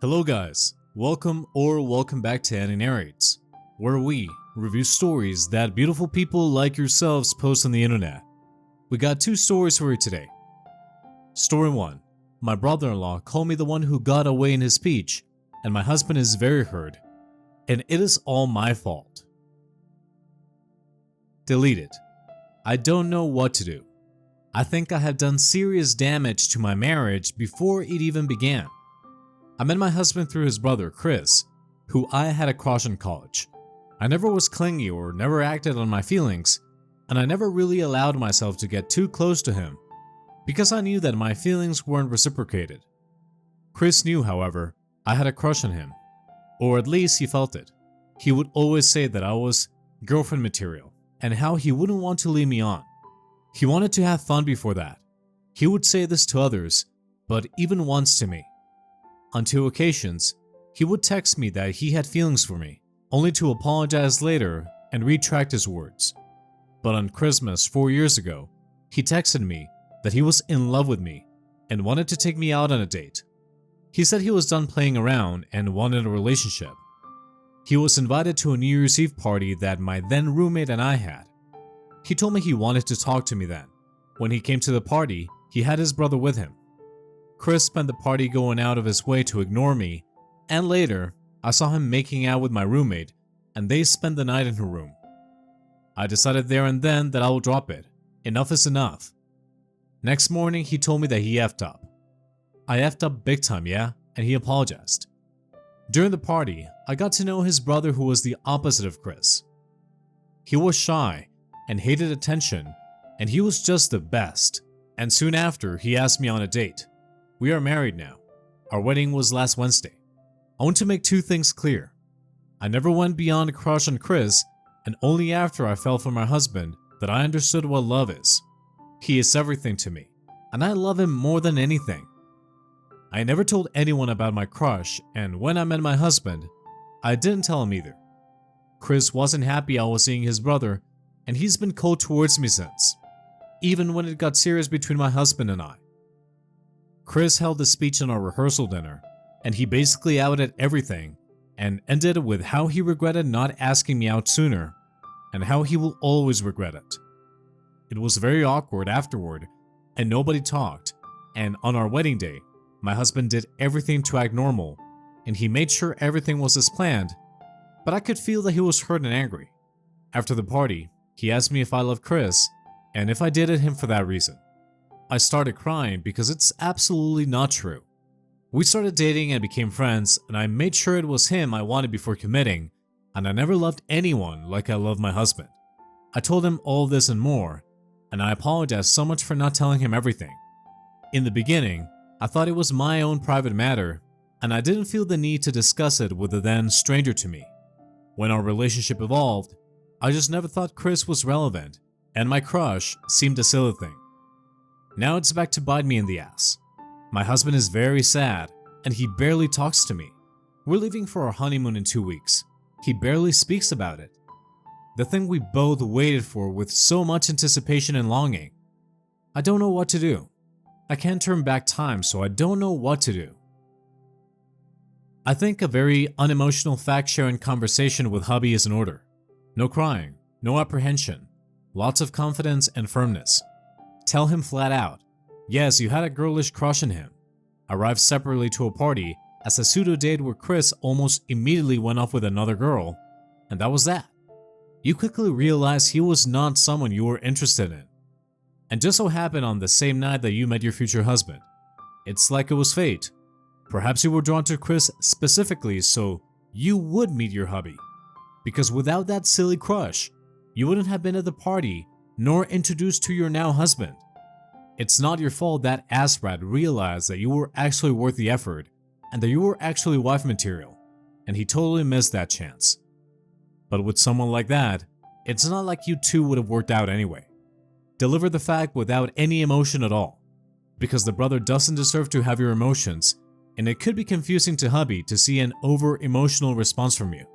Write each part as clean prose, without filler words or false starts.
Hello guys, welcome back to Annie Narrates, where we review stories that beautiful people like yourselves post on the internet. We got two stories for you today. Story 1. My brother-in-law called me the one who got away in his speech, and my husband is very hurt, and it is all my fault. Deleted. I don't know what to do. I think I have done serious damage to my marriage before it even began. I met my husband through his brother, Chris, who I had a crush on in college. I never was clingy or never acted on my feelings, and I never really allowed myself to get too close to him because I knew that my feelings weren't reciprocated. Chris knew, however, I had a crush on him, or at least he felt it. He would always say that I was girlfriend material and how he wouldn't want to lead me on. He wanted to have fun before that. He would say this to others, but even once to me. On 2 occasions, he would text me that he had feelings for me, only to apologize later and retract his words. But on Christmas 4 years ago, he texted me that he was in love with me and wanted to take me out on a date. He said he was done playing around and wanted a relationship. He was invited to a New Year's Eve party that my then roommate and I had. He told me he wanted to talk to me then. When he came to the party, he had his brother with him. Chris spent the party going out of his way to ignore me, and later, I saw him making out with my roommate, and they spent the night in her room. I decided there and then that I will drop it. Enough is enough. Next morning, he told me that he effed up. I effed up big time, yeah, and he apologized. During the party, I got to know his brother, who was the opposite of Chris. He was shy and hated attention, and he was just the best. And soon after, he asked me on a date. We are married now. Our wedding was last Wednesday. I want to make 2 things clear. I never went beyond a crush on Chris, and only after I fell for my husband that I understood what love is. He is everything to me, and I love him more than anything. I never told anyone about my crush, and when I met my husband, I didn't tell him either. Chris wasn't happy I was seeing his brother, and he's been cold towards me since, even when it got serious between my husband and I. Chris held a speech in our rehearsal dinner, and he basically outed everything and ended with how he regretted not asking me out sooner and how he will always regret it. It was very awkward afterward, and nobody talked, and on our wedding day, my husband did everything to act normal, and he made sure everything was as planned, but I could feel that he was hurt and angry. After the party, he asked me if I loved Chris and if I dated him for that reason. I started crying because it's absolutely not true. We started dating and became friends, and I made sure it was him I wanted before committing, and I never loved anyone like I love my husband. I told him all this and more, and I apologized so much for not telling him everything. In the beginning, I thought it was my own private matter, and I didn't feel the need to discuss it with a then stranger to me. When our relationship evolved, I just never thought Chris was relevant, and my crush seemed a silly thing. Now it's back to bite me in the ass. My husband is very sad, and he barely talks to me. We're leaving for our honeymoon in 2 weeks. He barely speaks about it. The thing we both waited for with so much anticipation and longing. I don't know what to do. I can't turn back time, so I don't know what to do. I think a very unemotional fact-sharing conversation with hubby is in order. No crying, no apprehension, lots of confidence and firmness. Tell him flat out, yes, you had a girlish crush on him. Arrive separately to a party as a pseudo-date where Chris almost immediately went off with another girl, and that was that. You quickly realize he was not someone you were interested in. And just so happened on the same night that you met your future husband. It's like it was fate. Perhaps you were drawn to Chris specifically so you would meet your hubby. Because without that silly crush, you wouldn't have been at the party nor introduced to your now husband. It's not your fault that ass rat realized that you were actually worth the effort and that you were actually wife material, and he totally missed that chance. But with someone like that, it's not like you two would have worked out anyway. Deliver the fact without any emotion at all, because the brother doesn't deserve to have your emotions, and it could be confusing to hubby to see an over-emotional response from you.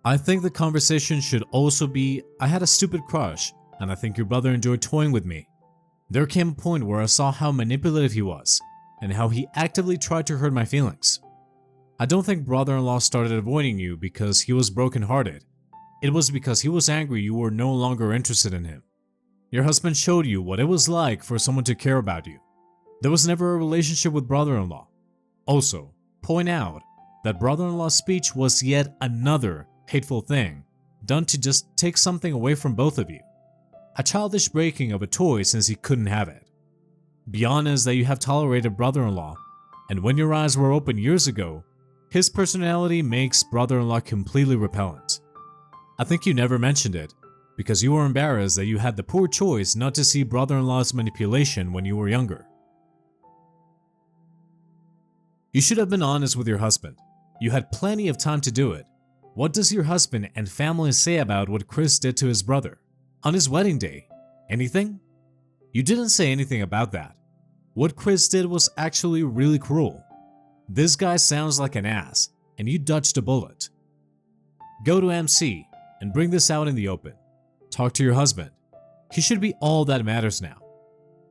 I think the conversation should also be, I had a stupid crush, and I think your brother enjoyed toying with me. There came a point where I saw how manipulative he was, and how he actively tried to hurt my feelings. I don't think brother-in-law started avoiding you because he was brokenhearted. It was because he was angry you were no longer interested in him. Your husband showed you what it was like for someone to care about you. There was never a relationship with brother-in-law. Also, point out that brother-in-law's speech was yet another hateful thing done to just take something away from both of you. A childish breaking of a toy since he couldn't have it. Be honest that you have tolerated brother-in-law, and when your eyes were open years ago, his personality makes brother-in-law completely repellent. I think you never mentioned it because you were embarrassed that you had the poor choice not to see brother-in-law's manipulation when you were younger. You should have been honest with your husband. You had plenty of time to do it. What does your husband and family say about what Chris did to his brother on his wedding day? Anything? You didn't say anything about that. What Chris did was actually really cruel. This guy sounds like an ass, and you dodged a bullet. Go to MC and bring this out in the open. Talk to your husband. He should be all that matters now.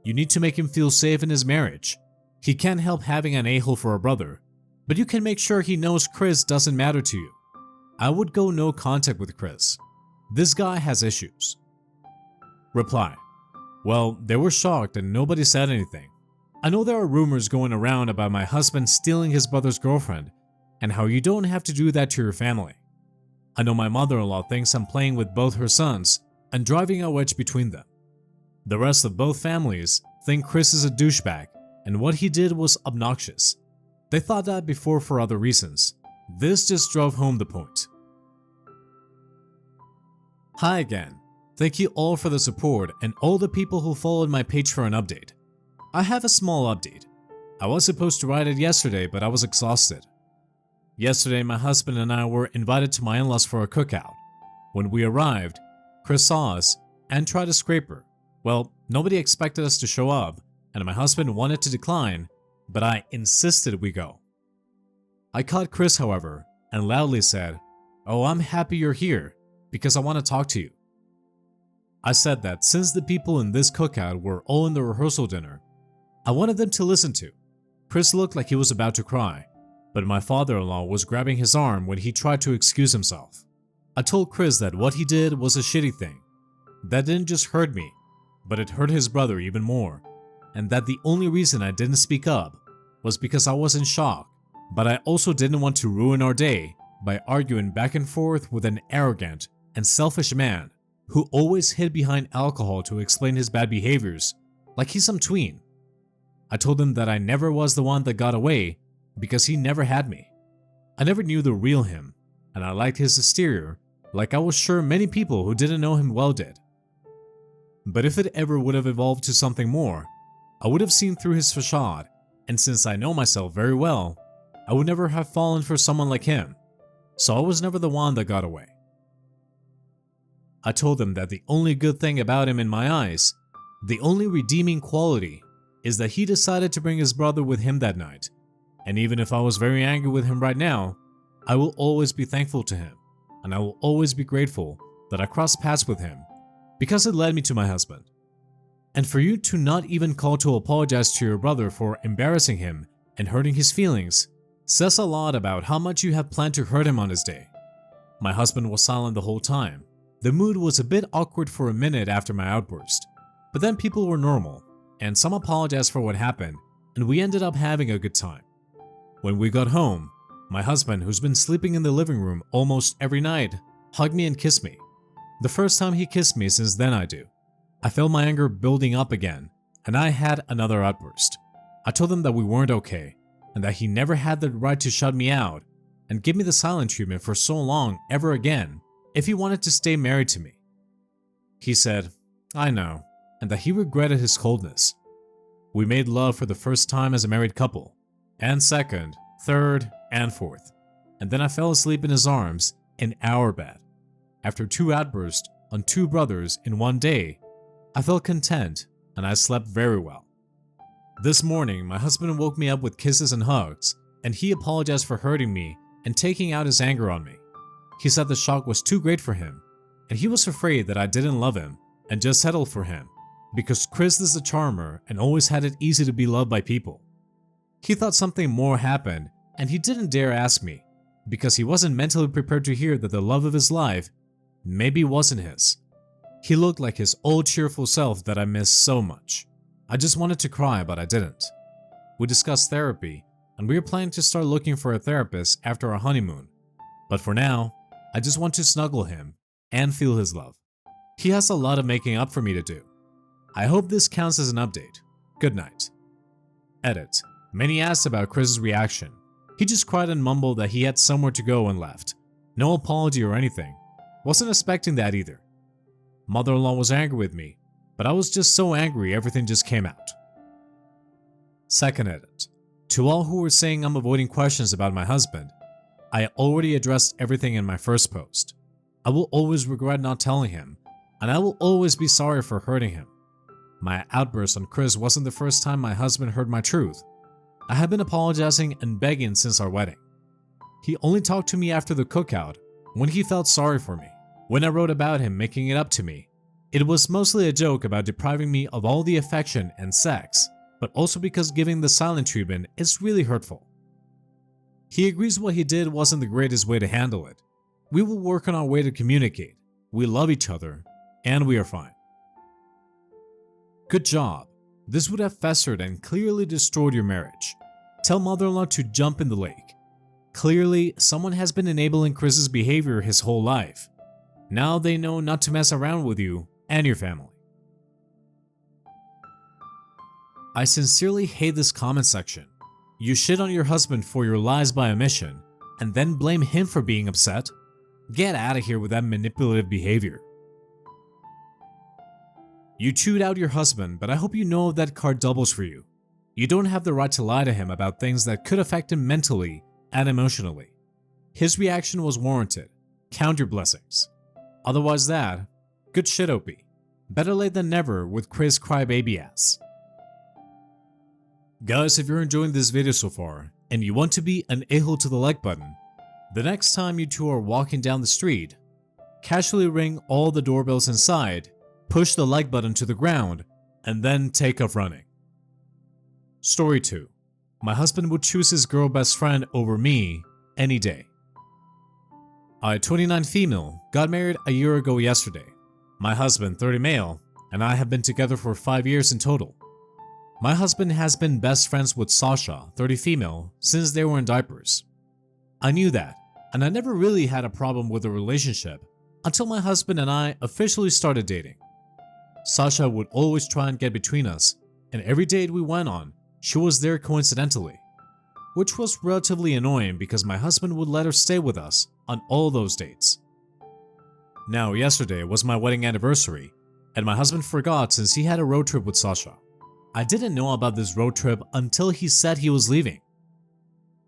You need to make him feel safe in his marriage. He can't help having an a-hole for a brother, but you can make sure he knows Chris doesn't matter to you. I would go no contact with Chris. This guy has issues. Reply. Well, they were shocked and nobody said anything. I know there are rumors going around about my husband stealing his brother's girlfriend and how you don't have to do that to your family. I know my mother-in-law thinks I'm playing with both her sons and driving a wedge between them. The rest of both families think Chris is a douchebag and what he did was obnoxious. They thought that before for other reasons. This just drove home the point. Hi again. Thank you all for the support and all the people who followed my page for an update. I have a small update. I was supposed to write it yesterday, but I was exhausted. Yesterday, my husband and I were invited to my in-laws for a cookout. When we arrived, Chris saw us and tried to scrape her. Well, nobody expected us to show up, and my husband wanted to decline, but I insisted we go. I caught Chris, however, and loudly said, "Oh, I'm happy you're here, because I want to talk to you." I said that since the people in this cookout were all in the rehearsal dinner, I wanted them to listen to. Chris looked like he was about to cry, but my father-in-law was grabbing his arm when he tried to excuse himself. I told Chris that what he did was a shitty thing. That didn't just hurt me, but it hurt his brother even more, and that the only reason I didn't speak up was because I was in shock, but I also didn't want to ruin our day by arguing back and forth with an arrogant and selfish man who always hid behind alcohol to explain his bad behaviors like he's some tween. I told him that I never was the one that got away because he never had me. I never knew the real him, and I liked his exterior like I was sure many people who didn't know him well did. But if it ever would have evolved to something more, I would have seen through his facade, and since I know myself very well, I would never have fallen for someone like him, so I was never the one that got away. I told him that the only good thing about him in my eyes, the only redeeming quality, is that he decided to bring his brother with him that night, and even if I was very angry with him right now, I will always be thankful to him, and I will always be grateful that I crossed paths with him, because it led me to my husband. And for you to not even call to apologize to your brother for embarrassing him and hurting his feelings says a lot about how much you have planned to hurt him on his day. My husband was silent the whole time. The mood was a bit awkward for a minute after my outburst, but then people were normal, and some apologized for what happened, and we ended up having a good time. When we got home, my husband, who's been sleeping in the living room almost every night, hugged me and kissed me. The first time he kissed me since then I do. I felt my anger building up again, and I had another outburst. I told him that we weren't okay, and that he never had the right to shut me out and give me the silent treatment for so long ever again if he wanted to stay married to me. He said, "I know," and that he regretted his coldness. We made love for the first time as a married couple, and second, third, and fourth, and then I fell asleep in his arms in our bed. After 2 outbursts on 2 brothers in one day, I felt content and I slept very well. This morning, my husband woke me up with kisses and hugs, and he apologized for hurting me and taking out his anger on me. He said the shock was too great for him, and he was afraid that I didn't love him and just settled for him, because Chris is a charmer and always had it easy to be loved by people. He thought something more happened and he didn't dare ask me because he wasn't mentally prepared to hear that the love of his life maybe wasn't his. He looked like his old cheerful self that I missed so much. I just wanted to cry, but I didn't. We discussed therapy and we were planning to start looking for a therapist after our honeymoon. But for now, I just want to snuggle him and feel his love. He has a lot of making up for me to do. I hope this counts as an update. Good night. Edit. Many asked about Chris's reaction. He just cried and mumbled that he had somewhere to go and left. No apology or anything. Wasn't expecting that either. Mother-in-law was angry with me, but I was just so angry everything just came out. Second edit. To all who were saying I'm avoiding questions about my husband, I already addressed everything in my first post. I will always regret not telling him, and I will always be sorry for hurting him. My outburst on Chris wasn't the first time my husband heard my truth. I have been apologizing and begging since our wedding. He only talked to me after the cookout when he felt sorry for me. When I wrote about him making it up to me, it was mostly a joke about depriving me of all the affection and sex, but also because giving the silent treatment is really hurtful. He agrees what he did wasn't the greatest way to handle it. We will work on our way to communicate. We love each other, and we are fine. Good job. This would have festered and clearly destroyed your marriage. Tell mother-in-law to jump in the lake. Clearly, someone has been enabling Chris's behavior his whole life. Now they know not to mess around with you and your family. I sincerely hate this comment section. You shit on your husband for your lies by omission and then blame him for being upset? Get out of here with that manipulative behavior. You chewed out your husband, but I hope you know that card doubles for you. You don't have the right to lie to him about things that could affect him mentally and emotionally. His reaction was warranted. Count your blessings. Otherwise that, good shit OP. Better late than never with Chris crybaby ass. Guys, if you're enjoying this video so far, and you want to be an a-hole to the like button, the next time you two are walking down the street, casually ring all the doorbells inside, push the like button to the ground, and then take off running. Story 2. My husband would choose his girl best friend over me any day. I, 29 female, got married a year ago yesterday. My husband, 30 male, and I have been together for 5 years in total. My husband has been best friends with Sasha, 30 female, since they were in diapers. I knew that, and I never really had a problem with the relationship until my husband and I officially started dating. Sasha would always try and get between us, and every date we went on, she was there coincidentally, which was relatively annoying because my husband would let her stay with us on all those dates. Now, yesterday was my wedding anniversary, and my husband forgot since he had a road trip with Sasha. I didn't know about this road trip until he said he was leaving.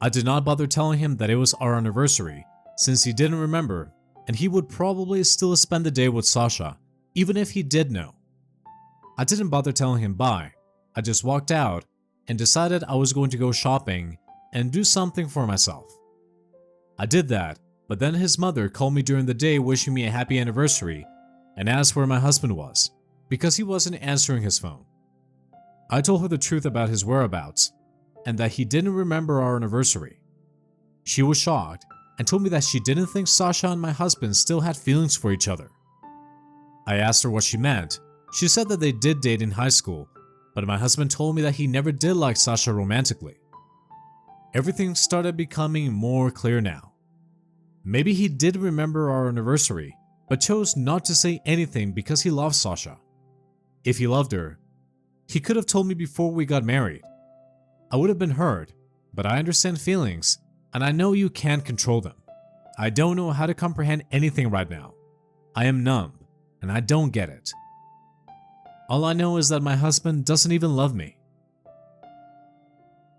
I did not bother telling him that it was our anniversary since he didn't remember, and he would probably still spend the day with Sasha even if he did know. I didn't bother telling him bye. I just walked out and decided I was going to go shopping and do something for myself. I did that, but then his mother called me during the day wishing me a happy anniversary and asked where my husband was because he wasn't answering his phone. I told her the truth about his whereabouts and that he didn't remember our anniversary. She was shocked and told me that she didn't think Sasha and my husband still had feelings for each other. I asked her what she meant. She said that they did date in high school, but my husband told me that he never did like Sasha romantically. Everything started becoming more clear now. Maybe he did remember our anniversary, but chose not to say anything because he loved Sasha. If he loved her, he could have told me before we got married. I would have been hurt, but I understand feelings, and I know you can't control them. I don't know how to comprehend anything right now. I am numb, and I don't get it. All I know is that my husband doesn't even love me.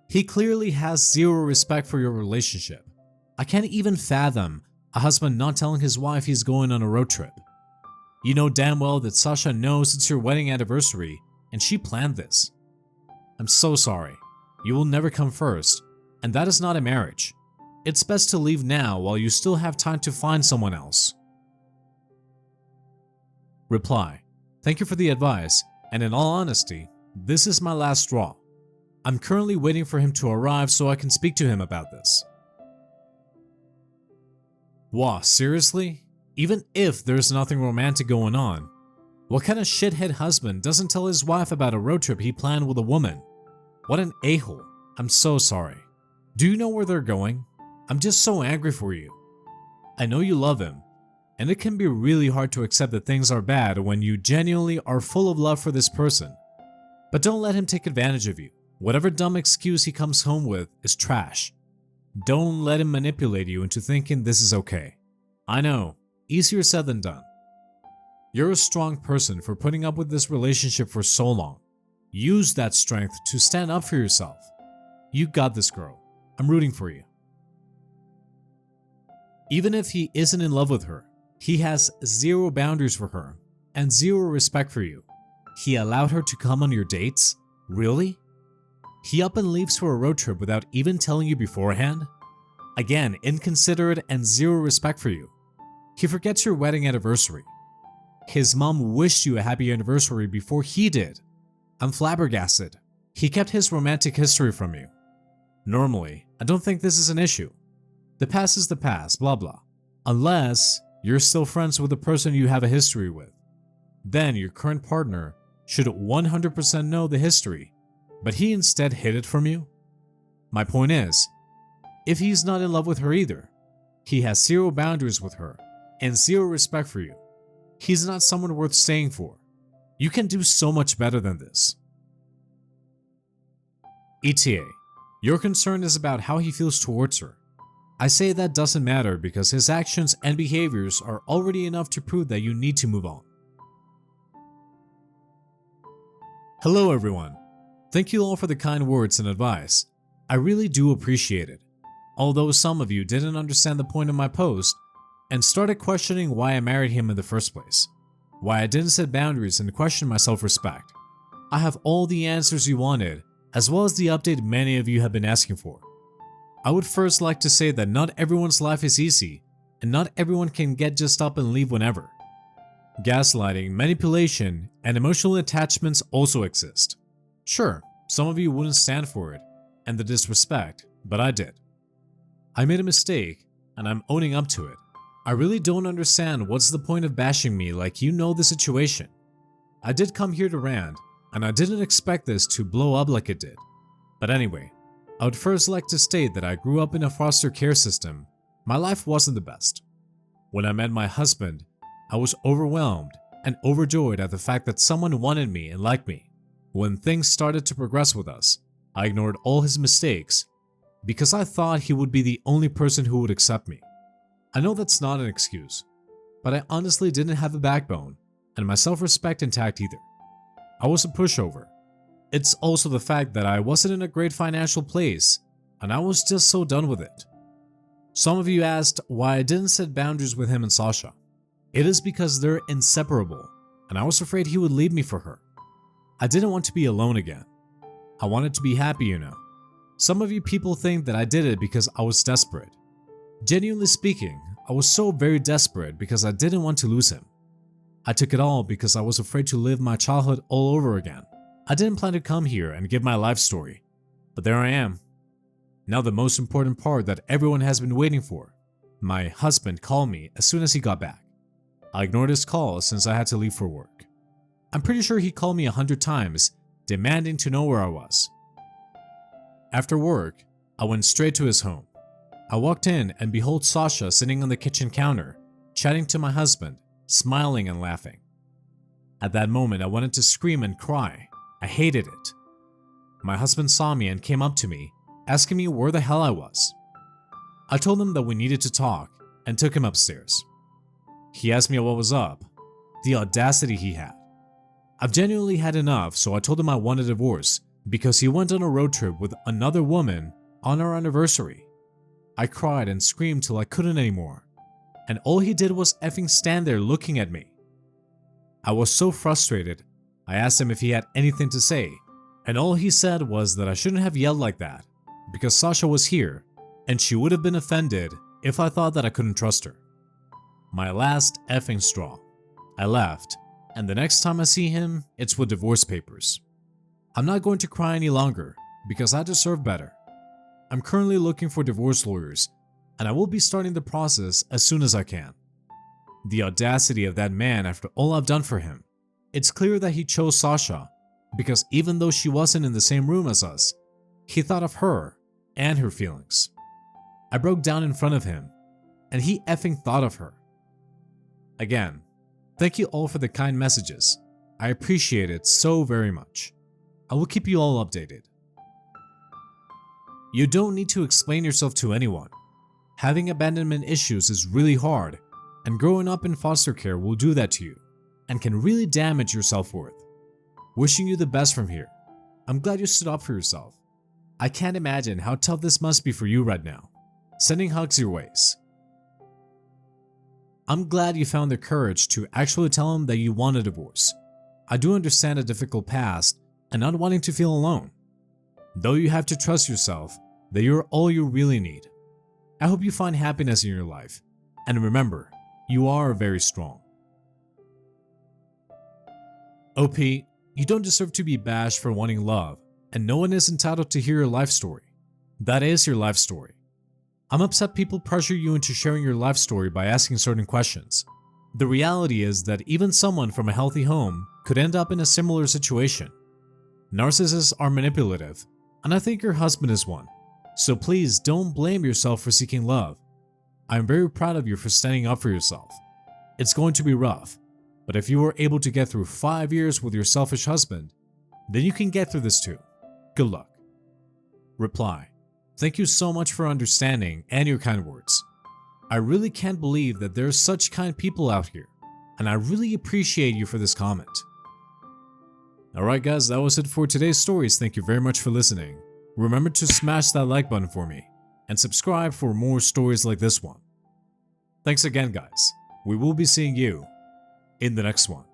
He clearly has zero respect for your relationship. I can't even fathom a husband not telling his wife he's going on a road trip. You know damn well that Sasha knows it's your wedding anniversary and she planned this. I'm so sorry. You will never come first, and that is not a marriage. It's best to leave now while you still have time to find someone else. Reply. Thank you for the advice, and in all honesty, this is my last straw. I'm currently waiting for him to arrive so I can speak to him about this. Wow, seriously? Even if there's nothing romantic going on, what kind of shithead husband doesn't tell his wife about a road trip he planned with a woman? What an a-hole. I'm so sorry. Do you know where they're going? I'm just so angry for you. I know you love him, and it can be really hard to accept that things are bad when you genuinely are full of love for this person. But don't let him take advantage of you. Whatever dumb excuse he comes home with is trash. Don't let him manipulate you into thinking this is okay. I know, easier said than done. You're a strong person for putting up with this relationship for so long. Use that strength to stand up for yourself. You got this, girl. I'm rooting for you. Even if he isn't in love with her, he has zero boundaries for her and zero respect for you. He allowed her to come on your dates? Really? He up and leaves for a road trip without even telling you beforehand? Again, inconsiderate and zero respect for you. He forgets your wedding anniversary. His mom wished you a happy anniversary before he did. I'm flabbergasted. He kept his romantic history from you. Normally, I don't think this is an issue. The past is the past, blah blah. Unless you're still friends with the person you have a history with. Then your current partner should 100% know the history, but he instead hid it from you? My point is, if he's not in love with her either, he has zero boundaries with her and zero respect for you. He's not someone worth staying for. You can do so much better than this. ETA, your concern is about how he feels towards her. I say that doesn't matter because his actions and behaviors are already enough to prove that you need to move on. Hello everyone. Thank you all for the kind words and advice. I really do appreciate it. Although some of you didn't understand the point of my post and started questioning why I married him in the first place, why I didn't set boundaries and question my self-respect. I have all the answers you wanted, as well as the update many of you have been asking for. I would first like to say that not everyone's life is easy, and not everyone can get just up and leave whenever. Gaslighting, manipulation, and emotional attachments also exist. Sure, some of you wouldn't stand for it, and the disrespect, but I did. I made a mistake, and I'm owning up to it. I really don't understand what's the point of bashing me like you know the situation. I did come here to rant, and I didn't expect this to blow up like it did. But anyway, I would first like to state that I grew up in a foster care system. My life wasn't the best. When I met my husband, I was overwhelmed and overjoyed at the fact that someone wanted me and liked me. When things started to progress with us, I ignored all his mistakes because I thought he would be the only person who would accept me. I know that's not an excuse, but I honestly didn't have a backbone and my self-respect intact either. I was a pushover. It's also the fact that I wasn't in a great financial place and I was just so done with it. Some of you asked why I didn't set boundaries with him and Sasha. It is because they're inseparable and I was afraid he would leave me for her. I didn't want to be alone again. I wanted to be happy, you know. Some of you people think that I did it because I was desperate. Genuinely speaking, I was so very desperate because I didn't want to lose him. I took it all because I was afraid to live my childhood all over again. I didn't plan to come here and give my life story, but there I am. Now the most important part that everyone has been waiting for. My husband called me as soon as he got back. I ignored his call since I had to leave for work. I'm pretty sure he called me 100 times, demanding to know where I was. After work, I went straight to his home. I walked in and behold Sasha sitting on the kitchen counter, chatting to my husband, smiling and laughing. At that moment, I wanted to scream and cry. I hated it. My husband saw me and came up to me, asking me where the hell I was. I told him that we needed to talk and took him upstairs. He asked me what was up. The audacity he had. I've genuinely had enough, so I told him I want a divorce because he went on a road trip with another woman on our anniversary. I cried and screamed till I couldn't anymore, and all he did was effing stand there looking at me. I was so frustrated, I asked him if he had anything to say, and all he said was that I shouldn't have yelled like that because Sasha was here and she would have been offended if I thought that I couldn't trust her. My last effing straw. I left, and the next time I see him, it's with divorce papers. I'm not going to cry any longer because I deserve better. I'm currently looking for divorce lawyers, and I will be starting the process as soon as I can. The audacity of that man after all I've done for him. It's clear that he chose Sasha because even though she wasn't in the same room as us, he thought of her and her feelings. I broke down in front of him, and he effing thought of her. Again, thank you all for the kind messages. I appreciate it so very much. I will keep you all updated. You don't need to explain yourself to anyone. Having abandonment issues is really hard, and growing up in foster care will do that to you and can really damage your self-worth. Wishing you the best from here. I'm glad you stood up for yourself. I can't imagine how tough this must be for you right now. Sending hugs your ways. I'm glad you found the courage to actually tell him that you want a divorce. I do understand a difficult past and not wanting to feel alone. Though you have to trust yourself that you're all you really need. I hope you find happiness in your life. And remember, you are very strong. OP, you don't deserve to be bashed for wanting love, and no one is entitled to hear your life story. That is your life story. I'm upset people pressure you into sharing your life story by asking certain questions. The reality is that even someone from a healthy home could end up in a similar situation. Narcissists are manipulative, and I think your husband is one. So please don't blame yourself for seeking love. I'm very proud of you for standing up for yourself. It's going to be rough, but if you were able to get through 5 years with your selfish husband, then you can get through this too. Good luck. Reply. Thank you so much for understanding and your kind words. I really can't believe that there are such kind people out here, and I really appreciate you for this comment. Alright guys, that was it for today's stories. Thank you very much for listening. Remember to smash that like button for me, and subscribe for more stories like this one. Thanks again guys. We will be seeing you in the next one.